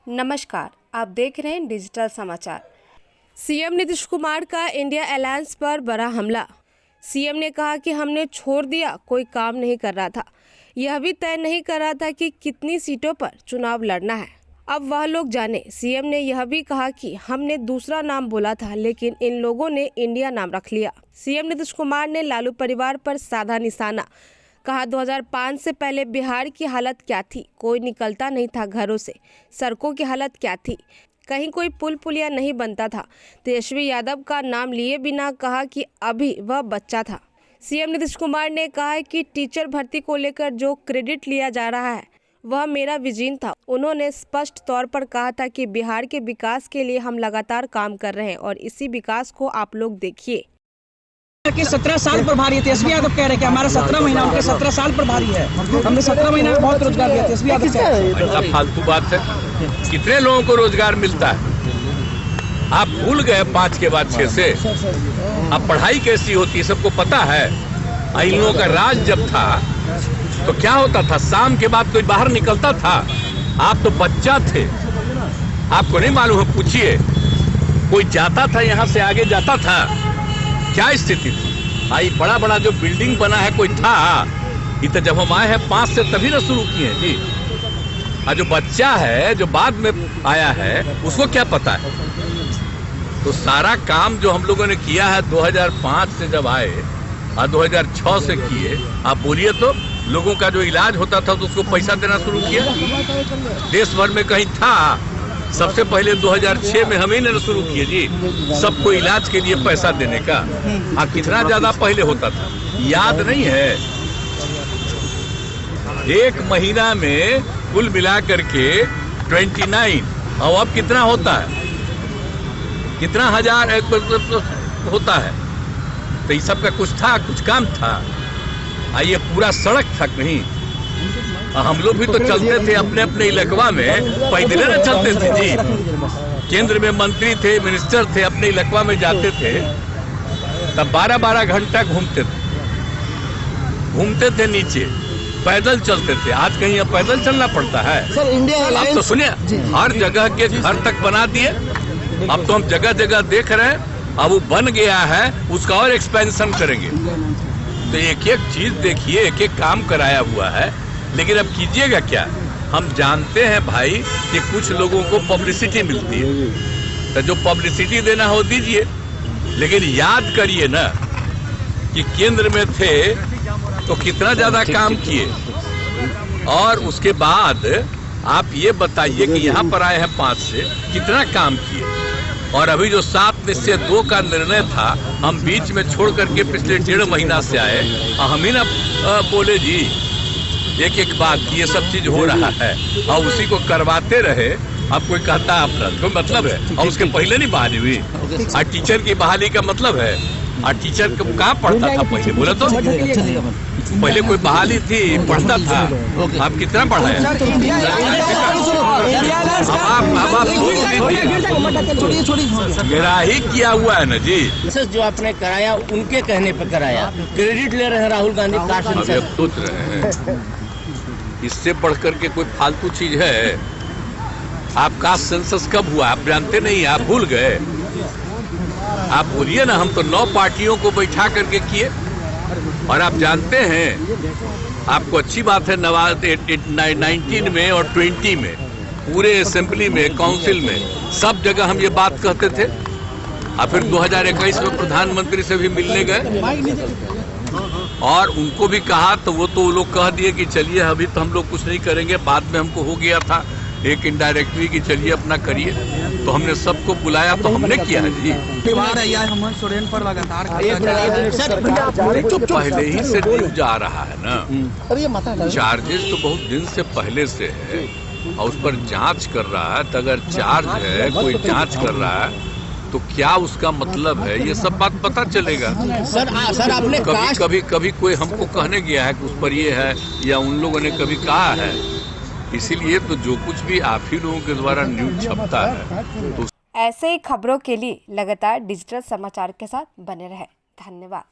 नमस्कार, आप देख रहे हैं डिजिटल समाचार। सीएम नीतीश कुमार का इंडिया अलायंस पर बड़ा हमला। सीएम ने कहा कि हमने छोड़ दिया, कोई काम नहीं कर रहा था, यह भी तय नहीं कर रहा था कि कितनी सीटों पर चुनाव लड़ना है, अब वह लोग जाने। सीएम ने यह भी कहा कि हमने दूसरा नाम बोला था, लेकिन इन लोगों ने इंडिया नाम रख लिया। सीएम नीतीश कुमार ने लालू परिवार पर साधा निशाना। कहा 2005 से पहले बिहार की हालत क्या थी, कोई निकलता नहीं था घरों से, सड़कों की हालत क्या थी, कहीं कोई पुल पुलिया नहीं बनता था। तेजस्वी यादव का नाम लिए बिना कहा कि अभी वह बच्चा था। सीएम नीतीश कुमार ने कहा है कि टीचर भर्ती को लेकर जो क्रेडिट लिया जा रहा है वह मेरा विजन था। उन्होंने स्पष्ट तौर पर कहा था कि बिहार के विकास के लिए हम लगातार काम कर रहे हैं और इसी विकास को आप लोग देखिए। कि 17 साल पर भारी है। तेजस्वी यादव कह रहे हैं कि हमारा 17 महीना उनके 17 साल पर भारी है। हमने 17 महीने में बहुत रोजगार दिया। तेजस्वी यादव कह रहे हैं फालतू बात है। कितने लोगों को रोजगार मिलता है? आप भूल गए 5 के बाद 6 से। अब पढ़ाई कैसी होती है सबको पता है। इन लोगों का राज जब था तो क्या होता था, शाम के बाद कोई बाहर निकलता था? आप तो बच्चा थे, आपको नहीं मालूम है, पूछिए। कोई जाता था यहाँ से आगे जाता था, क्या स्थिति थी? आई बड़ा बड़ा जो बिल्डिंग बना है कोई था? ये तो जब हम आए हैं 5 से तभी ना शुरू किए हैं जी। और जो बच्चा है जो बाद में आया है उसको क्या पता है? तो सारा काम जो हम लोगों ने किया है 2005 से जब आए और 2006 से किए, आप बोलिए तो लोगों का जो इलाज होता था तो उसको पैसा देना शुरू किया। देश भर में कहीं था? सबसे पहले 2006 में हम ही ने शुरू किए जी, सबको इलाज के लिए पैसा देने का। कितना ज्यादा पहले होता था याद नहीं है? 1 महीना में कुल मिला करके 29, और अब कितना होता है? कितना हजार होता है? तो ये सब का कुछ था, कुछ काम था। ये पूरा सड़क था कहीं? हम लोग भी तो चलते थे अपने अपने इलाकवा में, पैदल न चलते थे जी। केंद्र में मंत्री थे, मिनिस्टर थे, अपने इलाकवा में जाते थे तब 12-12 घंटा घूमते थे नीचे, पैदल चलते थे। आज कहीं अब पैदल चलना पड़ता है? सर इंडिया अब तो सुनिए, हर जगह के घर तक बना दिए। अब तो हम जगह जगह देख रहे हैं, अब वो बन गया है, उसका और एक्सपेंशन करेंगे। तो एक एक चीज देखिए, एक एक काम कराया हुआ है, लेकिन अब कीजिएगा क्या? हम जानते हैं भाई कि कुछ लोगों को पब्लिसिटी मिलती है, तो जो पब्लिसिटी देना हो दीजिए, लेकिन याद करिए ना कि केंद्र में थे तो कितना ज्यादा काम किए, और उसके बाद आप ये बताइए कि यहाँ पर आए हैं 5 से कितना काम किए। और अभी जो 7 में से 2 का निर्णय था, हम बीच में छोड़ करके पिछले 1.5 महीना से आए, हम ही ना बोले जी एक बात, ये सब चीज हो रहा है और उसी को करवाते रहे। अब कोई कहता है अपना कोई मतलब है, और उसके पहले नहीं बहाली हुई। और टीचर की बहाली का मतलब है, और टीचर कहाँ पढ़ता था पहले? बोले तो पहले कोई बहाली थी, पढ़ता था। आप कितना पढ़ा है? मेरा ही किया हुआ है ना जी। जो आपने कराया उनके कहने पर कराया, क्रेडिट ले रहे हैं राहुल गांधी। अब सोच रहे हैं इससे बढ़कर के कोई फालतू चीज है? आपका सेंसस कब हुआ आप जानते नहीं, आप भूल गए? आप बोलिए ना, हम तो 9 पार्टियों को बैठा करके किए। और आप जानते हैं, आपको अच्छी बात है, 19 में और 20 में पूरे असेंबली में, काउंसिल में, सब जगह हम ये बात कहते थे। और फिर 2021 में प्रधानमंत्री से भी मिलने गए और उनको भी कहा, तो वो लोग कह दिए कि चलिए अभी तो हम लोग कुछ नहीं करेंगे, बाद में हमको हो गया था एक इनडायरेक्टली कि चलिए अपना करिए। तो हमने सबको बुलाया तो हमने किया है जी। पहले ही से न्यूज आ रहा है ना, चार्जेस तो बहुत दिन से पहले से है और उस पर जांच कर रहा है। तो अगर चार्ज है, कोई जांच कर रहा है, तो क्या उसका मतलब है, ये सब बात पता चलेगा। सर आपने कभी कोई हमको कहने गया है कि उस पर ये है, या उन लोगों ने कभी कहा है? इसीलिए तो जो कुछ भी आप ही लोगों के द्वारा न्यूज छपता है तो ऐसे ही खबरों के लिए लगातार डिजिटल समाचार के साथ बने रहें। धन्यवाद।